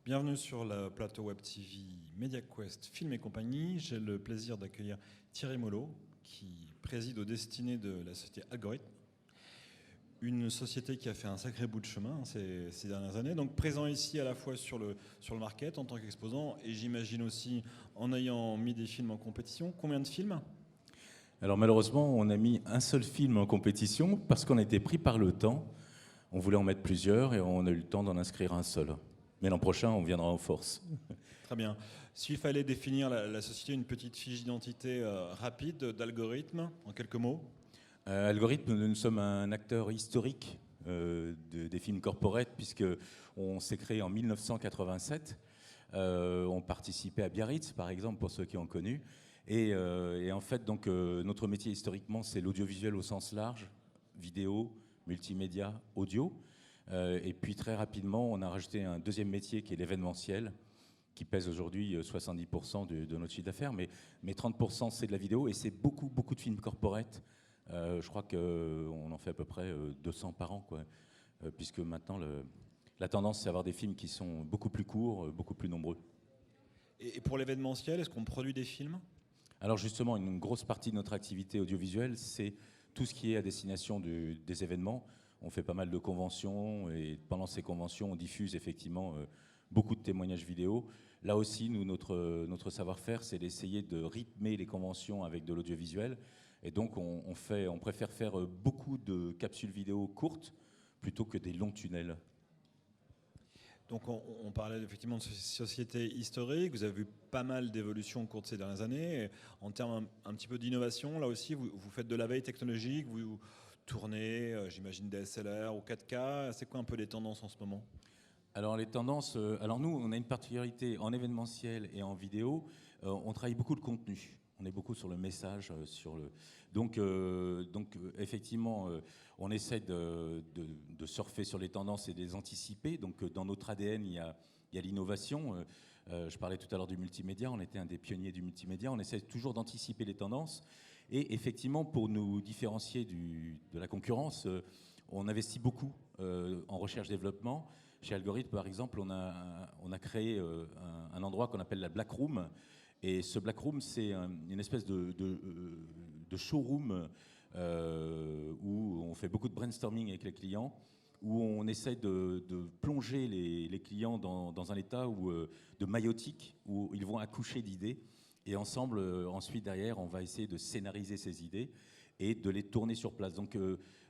Bienvenue sur le plateau Web TV MediaQuest Film et compagnie. J'ai le plaisir d'accueillir Thierry Molot, qui préside aux destinées de la société Algorithme, une société qui a fait un sacré bout de chemin ces dernières années. Donc présent ici à la fois sur le market en tant qu'exposant et j'imagine aussi en ayant mis des films en compétition. Combien de films ? Alors malheureusement, on a mis un seul film en compétition parce qu'on a été pris par le temps. On voulait en mettre plusieurs et on a eu le temps d'en inscrire un seul. Mais l'an prochain, on viendra en force. Très bien. S'il fallait définir la société, une petite fiche d'identité rapide d'Algorithme, en quelques mots. Algorithme, nous sommes un acteur historique des films corporate puisqu'on s'est créé en 1987. On participait à Biarritz, par exemple, pour ceux qui ont connu. Et en fait, donc, notre métier historiquement, c'est l'audiovisuel au sens large, vidéo, multimédia, audio. Et puis très rapidement, on a rajouté un deuxième métier qui est l'événementiel, qui pèse aujourd'hui 70% de notre chiffre d'affaires, mais 30% c'est de la vidéo et c'est beaucoup de films corporate. Je crois qu'on en fait à peu près 200 par an, quoi. Puisque maintenant, la tendance, c'est d'avoir des films qui sont beaucoup plus courts, beaucoup plus nombreux. Et pour l'événementiel, est-ce qu'on produit des films ? Alors justement, une grosse partie de notre activité audiovisuelle, c'est tout ce qui est à destination des événements. On fait pas mal de conventions et pendant ces conventions, on diffuse effectivement beaucoup de témoignages vidéo. Là aussi, nous, notre savoir-faire, c'est d'essayer de rythmer les conventions avec de l'audiovisuel. Et donc, on préfère faire beaucoup de capsules vidéo courtes plutôt que des longs tunnels. Donc on parlait effectivement de société historique, vous avez vu pas mal d'évolutions au cours de ces dernières années. Et en termes un petit peu d'innovation, là aussi, vous faites de la veille technologique, vous tournez, j'imagine, des SLR ou 4K. C'est quoi un peu les tendances en ce moment ? Alors les tendances, alors nous, on a une particularité en événementiel et en vidéo, on travaille beaucoup le contenu. On est beaucoup sur le message, donc effectivement, on essaie de surfer sur les tendances et de les anticiper. Donc dans notre ADN, il y a l'innovation. Je parlais tout à l'heure du multimédia, on était un des pionniers du multimédia. On essaie toujours d'anticiper les tendances. Et effectivement, pour nous différencier de la concurrence, on investit beaucoup en recherche-développement. Chez Algorithme, par exemple, on a créé un endroit qu'on appelle la Black Room. Et ce Black Room, c'est une espèce de showroom où on fait beaucoup de brainstorming avec les clients, où on essaie de plonger les clients dans un état de maïotique, où ils vont accoucher d'idées. Et ensemble, ensuite, derrière, on va essayer de scénariser ces idées et de les tourner sur place. Donc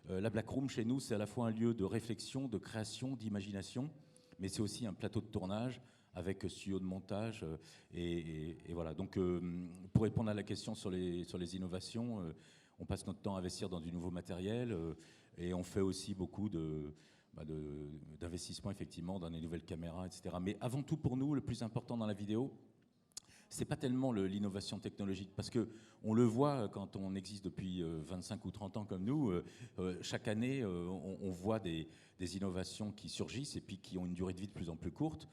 la Black Room, chez nous, c'est à la fois un lieu de réflexion, de création, d'imagination, mais c'est aussi un plateau de tournage avec studio de montage. Et voilà. Donc pour répondre à la question sur les innovations, on passe notre temps à investir dans du nouveau matériel et on fait aussi beaucoup d'investissement effectivement dans des nouvelles caméras, etc. Mais avant tout, pour nous, le plus important dans la vidéo, c'est pas tellement l'innovation technologique, parce que on le voit quand on existe depuis 25 ou 30 ans comme nous, chaque année on voit des innovations qui surgissent et puis qui ont une durée de vie de plus en plus courte.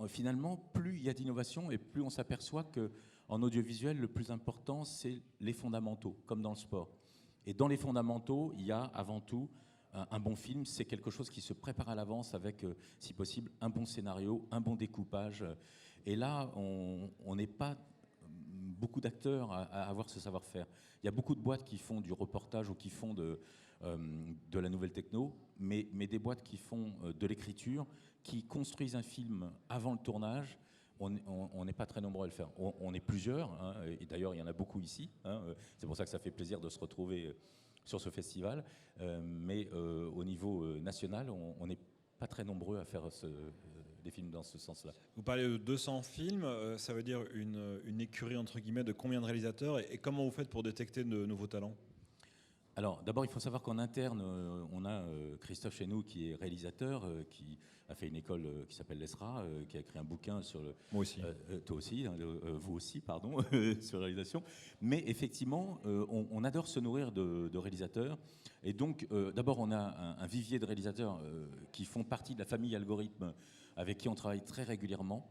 Finalement, plus il y a d'innovation et plus on s'aperçoit qu'en audiovisuel, le plus important, c'est les fondamentaux, comme dans le sport. Et dans les fondamentaux, il y a avant tout un bon film, c'est quelque chose qui se prépare à l'avance avec, si possible, un bon scénario, un bon découpage. Et là, on n'est pas beaucoup d'acteurs à avoir ce savoir-faire. Il y a beaucoup de boîtes qui font du reportage ou qui font de la nouvelle techno, mais des boîtes qui font de l'écriture, qui construisent un film avant le tournage. On n'est pas très nombreux à le faire. On est plusieurs, hein, et d'ailleurs il y en a beaucoup ici. Hein, c'est pour ça que ça fait plaisir de se retrouver sur ce festival. Mais au niveau national, on n'est pas très nombreux à faire des films dans ce sens-là. Vous parlez de 200 films, ça veut dire une écurie entre guillemets de combien de réalisateurs et comment vous faites pour détecter de nouveaux talents ? Alors d'abord, il faut savoir qu'en interne, on a Christophe chez nous qui est réalisateur, qui a fait une école qui s'appelle l'ESRA, qui a écrit un bouquin sur le... Moi aussi. Toi aussi, vous aussi, pardon, sur la réalisation. Mais effectivement, on adore se nourrir de réalisateurs. Et donc, d'abord, on a un vivier de réalisateurs qui font partie de la famille Algorithme, avec qui on travaille très régulièrement.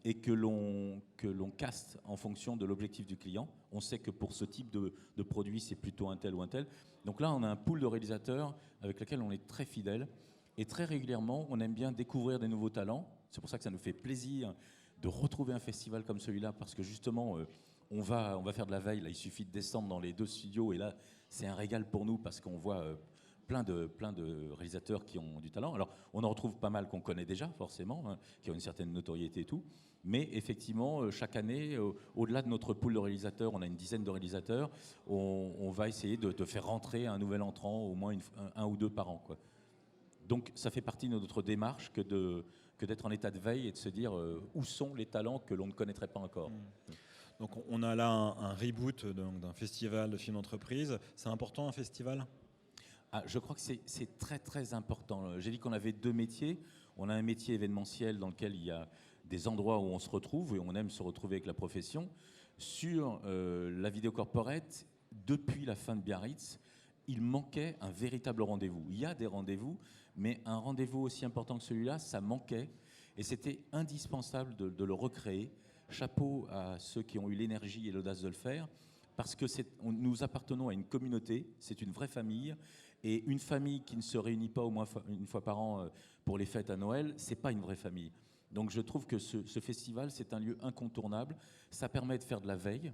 Et que l'on caste en fonction de l'objectif du client. On sait que pour ce type de produit, c'est plutôt un tel ou un tel. Donc là, on a un pool de réalisateurs avec lesquels on est très fidèle. Et très régulièrement, on aime bien découvrir des nouveaux talents. C'est pour ça que ça nous fait plaisir de retrouver un festival comme celui-là, parce que justement, on va faire de la veille. Là, il suffit de descendre dans les 2 studios, et là, c'est un régal pour nous, parce qu'on voit plein de réalisateurs qui ont du talent. Alors, on en retrouve pas mal qu'on connaît déjà, forcément, hein, qui ont une certaine notoriété et tout. Mais effectivement, chaque année, au-delà de notre pool de réalisateurs, on a une dizaine de réalisateurs, on va essayer de faire rentrer un nouvel entrant, au moins un ou deux par an, quoi. Donc ça fait partie de notre démarche que d'être en état de veille et de se dire où sont les talents que l'on ne connaîtrait pas encore. Donc on a là un reboot d'un festival de films d'entreprise. C'est important un festival ? Je crois que c'est très très important. J'ai dit qu'on avait 2 métiers. On a un métier événementiel dans lequel il y a des endroits où on se retrouve et on aime se retrouver avec la profession. Sur la vidéo corporate, depuis la fin de Biarritz, il manquait un véritable rendez-vous. Il y a des rendez-vous, mais un rendez-vous aussi important que celui-là, ça manquait. Et c'était indispensable de le recréer. Chapeau à ceux qui ont eu l'énergie et l'audace de le faire, parce que nous appartenons à une communauté, c'est une vraie famille. Et une famille qui ne se réunit pas au moins une fois par an pour les fêtes à Noël, c'est pas une vraie famille. Donc je trouve que ce festival, c'est un lieu incontournable. Ça permet de faire de la veille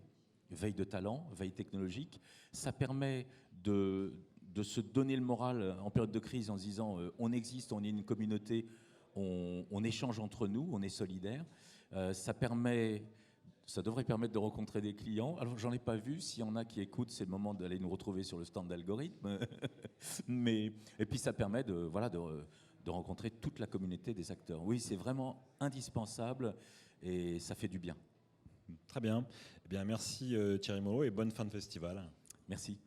de talent, veille technologique. Ça permet de se donner le moral en période de crise en se disant on existe, on est une communauté, on échange entre nous, on est solidaires. Ça devrait permettre de rencontrer des clients. Alors, j'en ai pas vu. S'il y en a qui écoutent, c'est le moment d'aller nous retrouver sur le stand d'Algorithme. Et puis, ça permet de rencontrer toute la communauté des acteurs. Oui, c'est vraiment indispensable et ça fait du bien. Très bien. Eh bien, merci Thierry Mollo et bonne fin de festival. Merci.